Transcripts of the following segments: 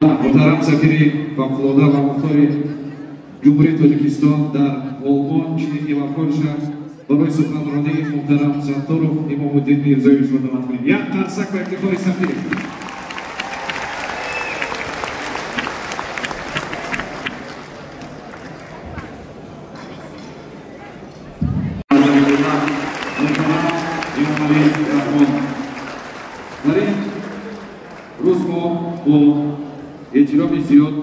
محترم سفیر فوق‌العاده و مختار جمهوری تاجیکستان در آلمان، چین و پولشا برای سخنرانی محترم ستارov امام الدین میرزایی شما دعوت کنیم. یک قرصک و افتخار سفیر. در این روز ما با احترام زیاد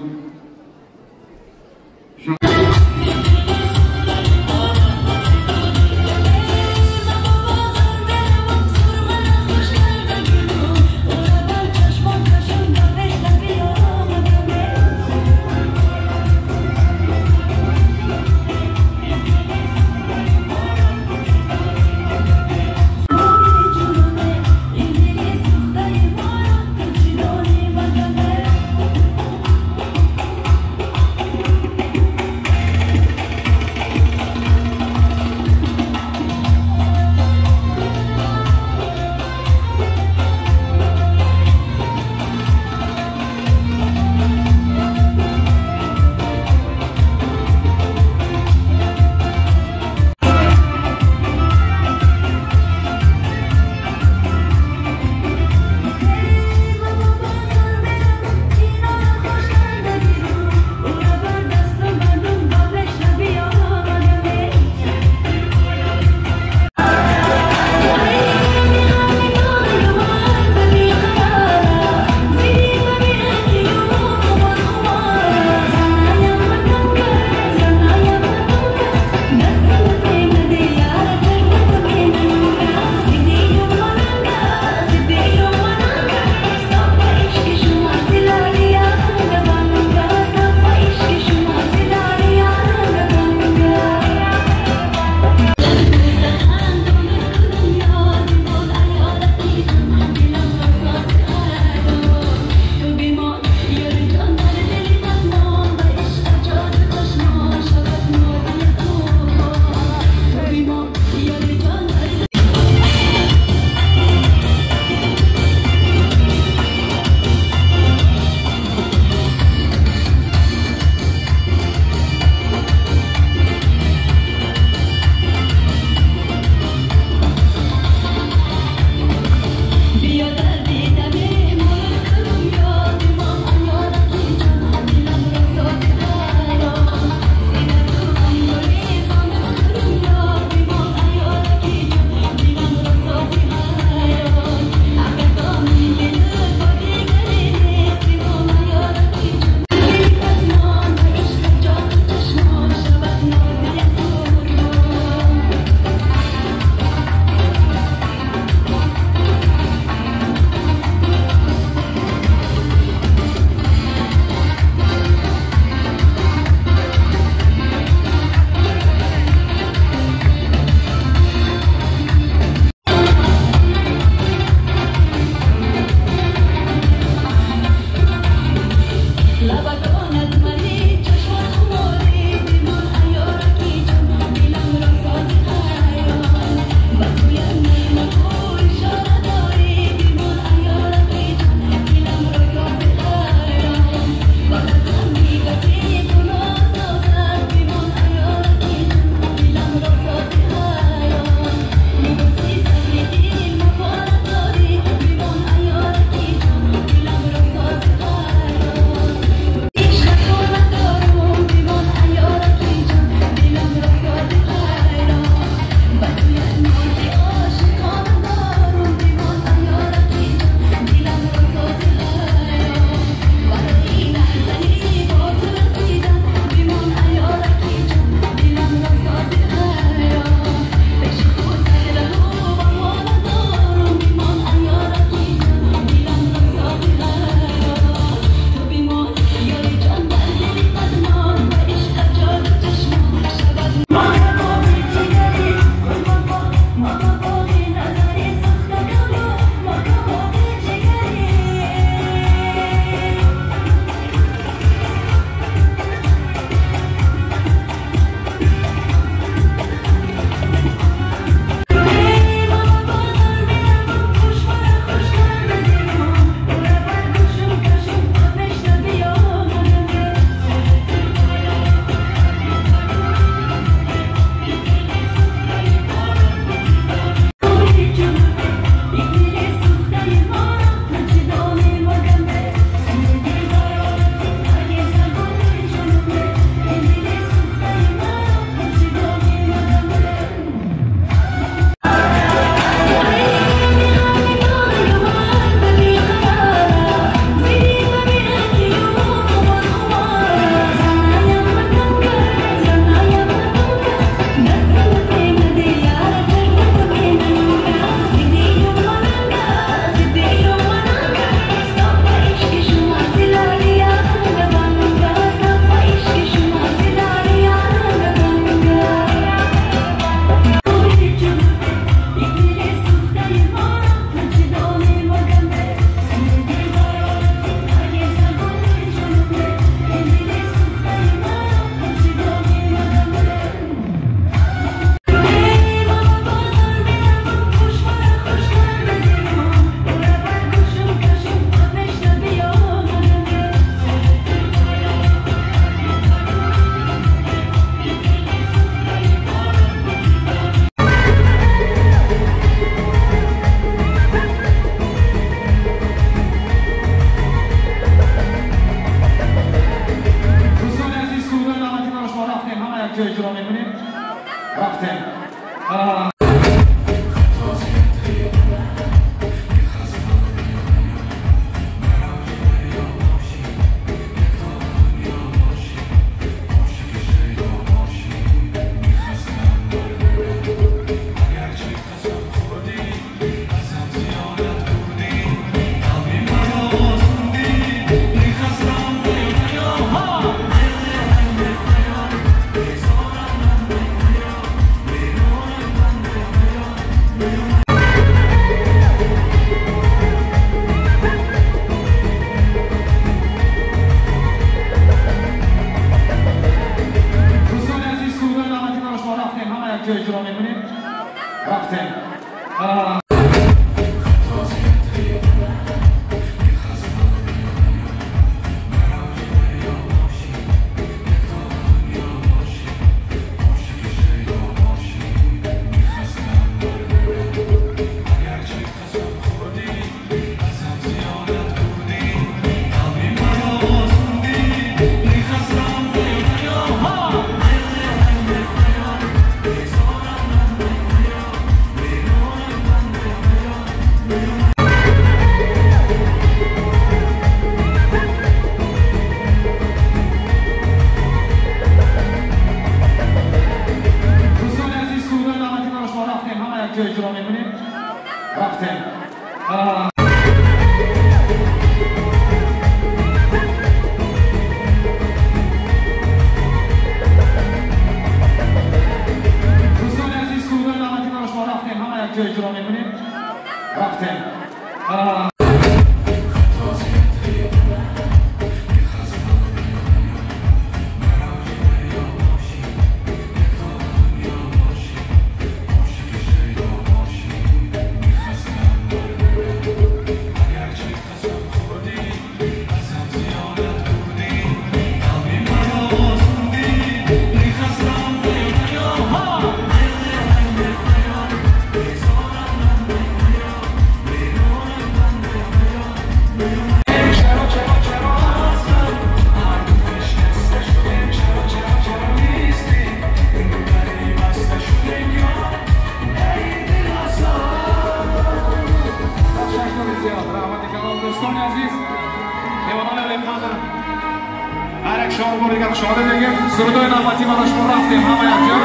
شارباریگر شاده بگیم سرودای نوبتی براش ما رفتیم همه یک جا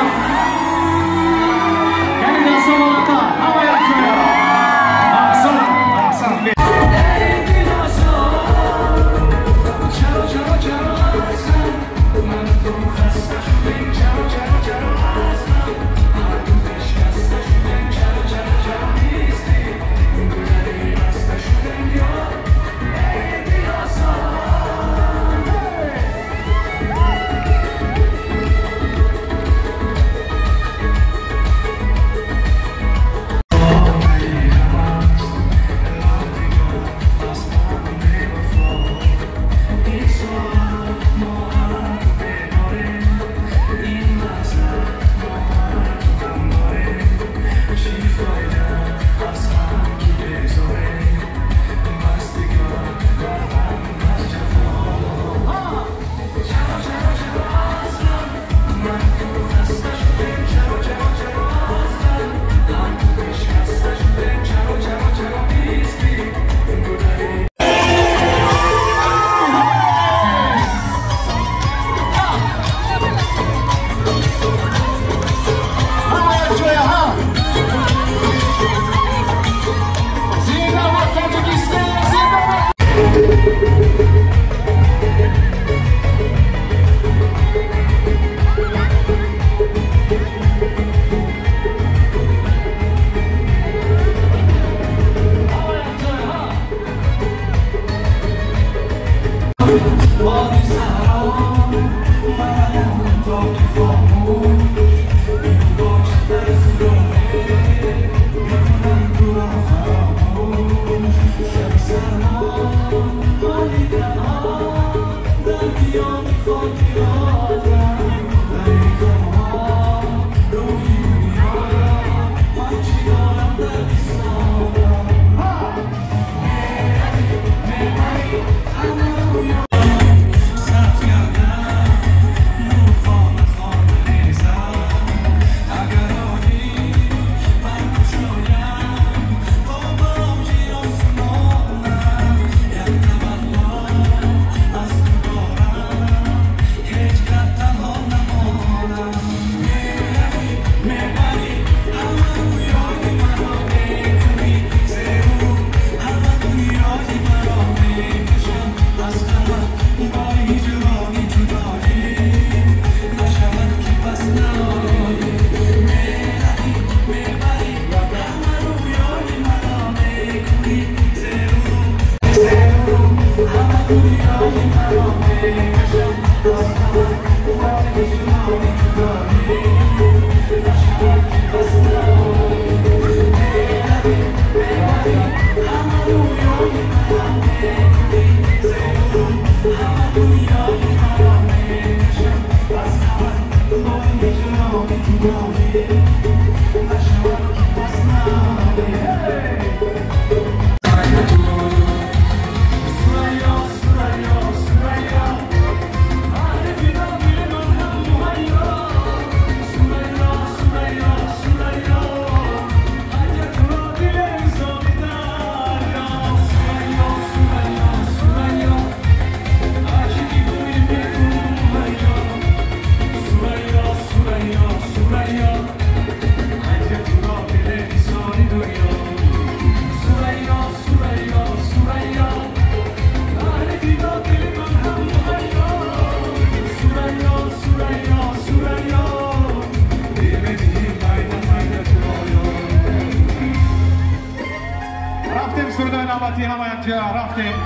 یعنی دستا بالاتر همه یک جا احسان احسان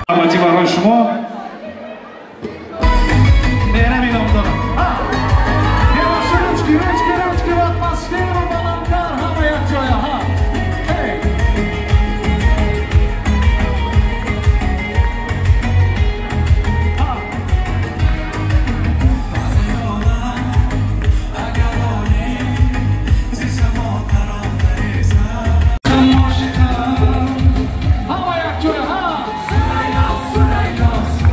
نوبتی برای شما نمیدونم دارم روچکی اتمسفیر رو بلندتر همه یک جای ها Suraya,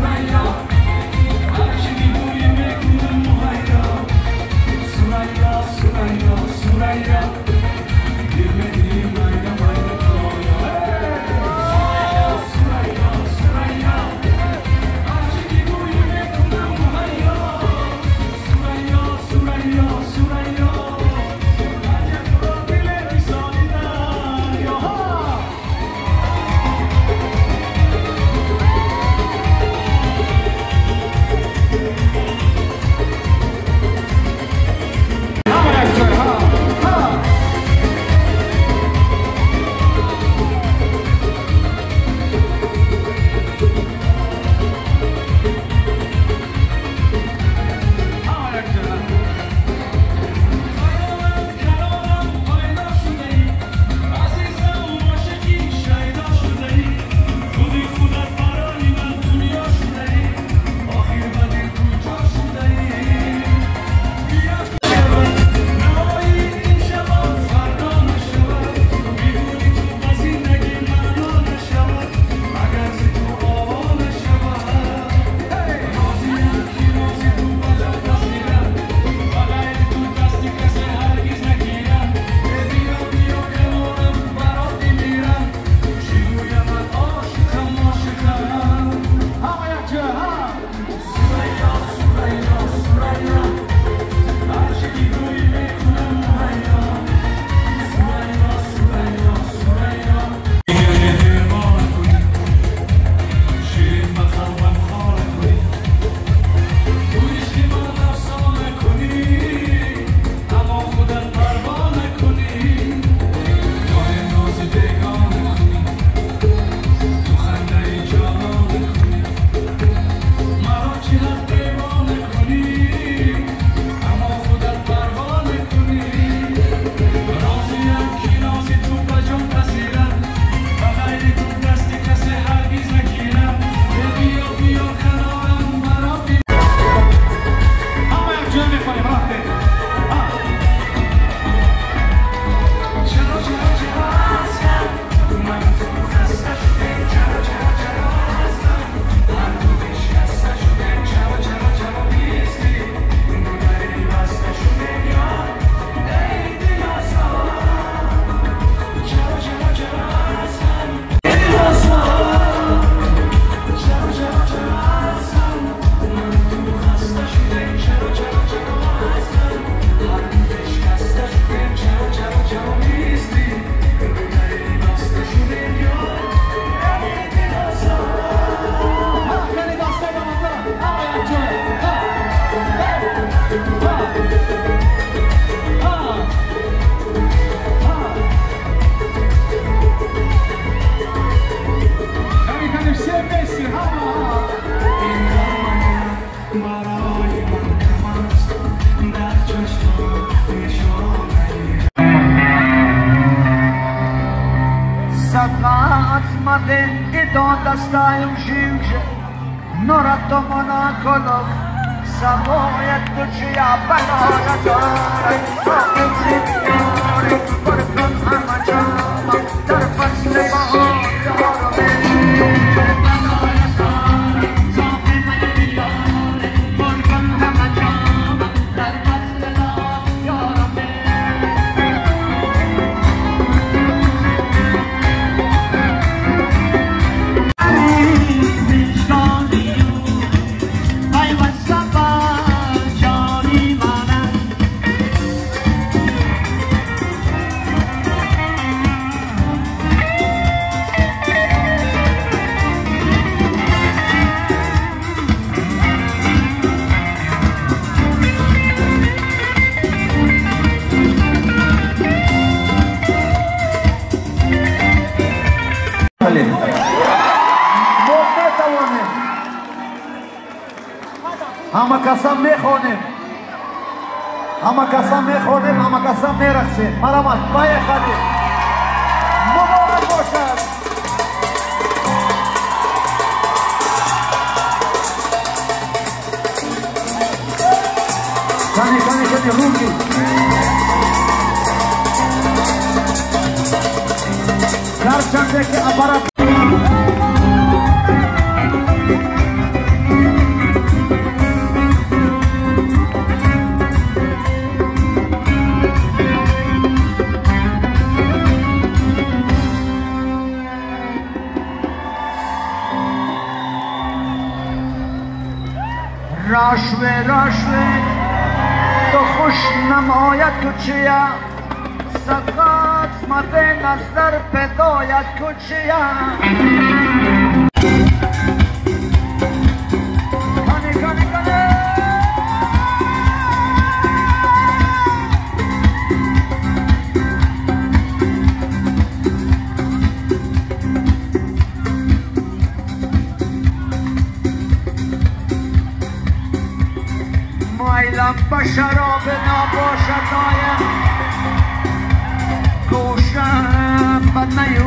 Dostałem życie, nora to monakolog, samojet to czyja banoja toraj, trochę żywiori, porkon amachama, tarpan sleba odorowy. Banoja toraj, trochę żywiori, porkon amachama, tarpan sleba odorowy. همه قسم میخونیم همه قسم میخونیم همه قسم میرقصیم مرحمت پای خدیم مبارک باشد کنی روکی در چنده که اپارات راشوه تو خوش نماید کچیا سقاط مده نظر پیداید کچیا کنی مایلم با شراب نباشد نایم گوشم بد نیو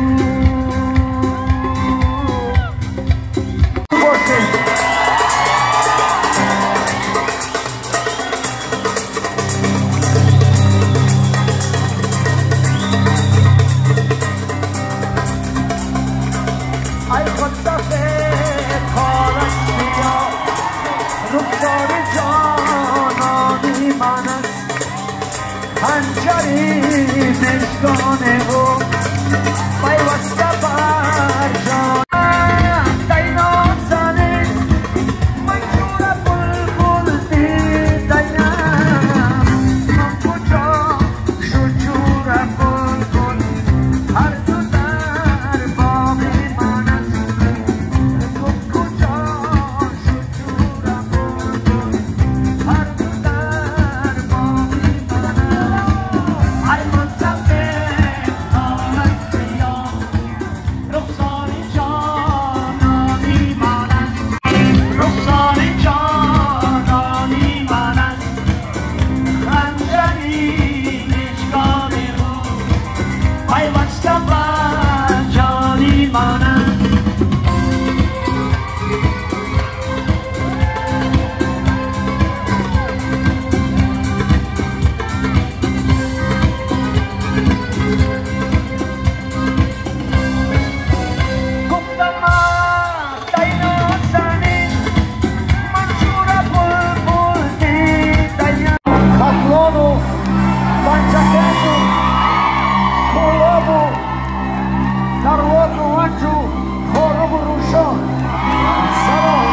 ای خود سفید کارش بیا رخسار جانانی من است هنجری مشکانه و پیوسته بر جان دینا زنی منجور بلبل دیدیم من کجا شجور بلبل هر دو در باغ من است من کجا شجور بلبل هر دو در باغ من است ای مصطفی آمد سیاه رخسار جانانی من است رخسار جانانی من است خنجری مشکان او پیوسته بر جانی من است گفتم دینا زنی منشور بلبل دیدیم خطلان و پنچکن و کلاب و دروات و ونج و خورب و روشان سلام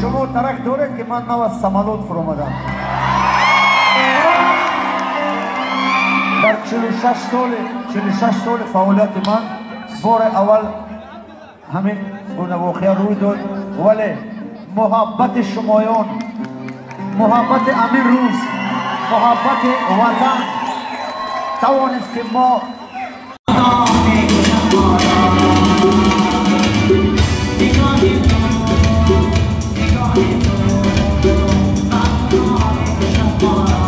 شما ترک دارید که من نو از سمالوت فرامدم در 46 سال فعالیت من بار اول همین گونه واقعه روی داد ولی محبت شمایان محبت امین روز محبت وطن توانست که ما نگاهی تو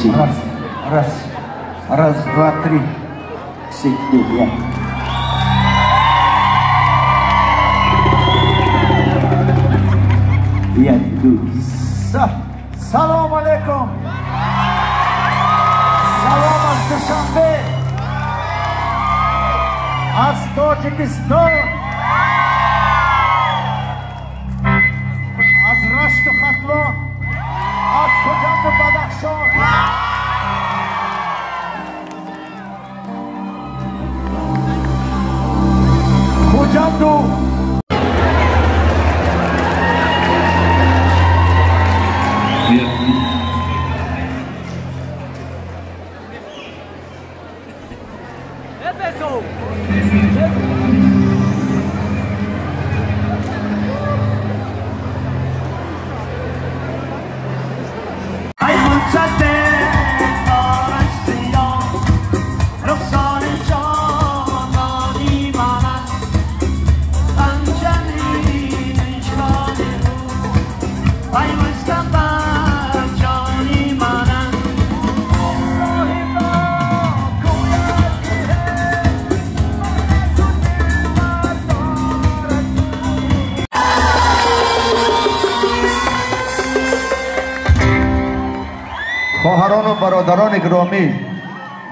Си. Раз, два, три. Си, ду, я. Я, ду. Салом алейкум. Салом аз Душанбе. Аз Тоджикистон. از رشت و خطلان از خجند و بدخشان خجند و خواهران و برادران گرامی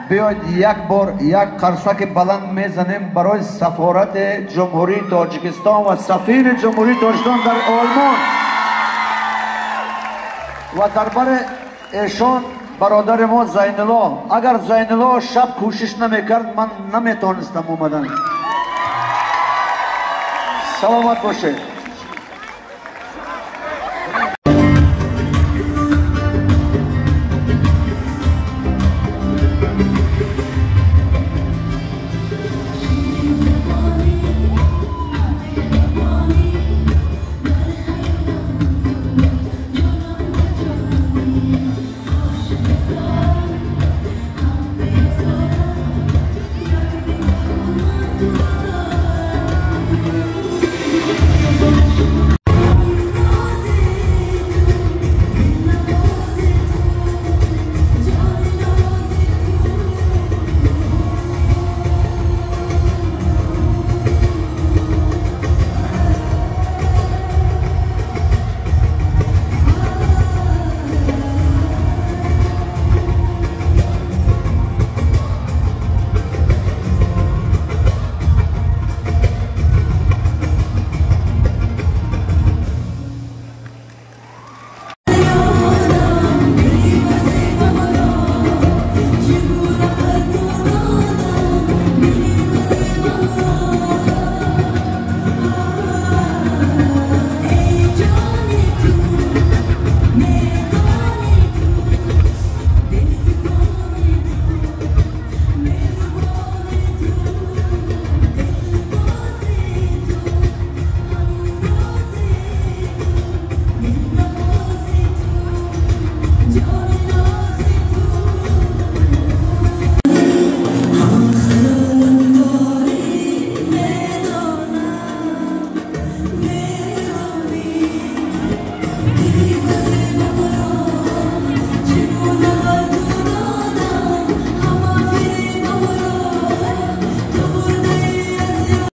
بیاید یک بار یک قرصک بلند میزنیم برای سفارت جمهوری تاجیکستان و سفیر جمهوری تاجیکستان در آلمان و درباره ایشان برادر ما زین الله. اگر زین الله شب کوشش نمیکرد من نمیتونستم اومدن. سلامت باشه.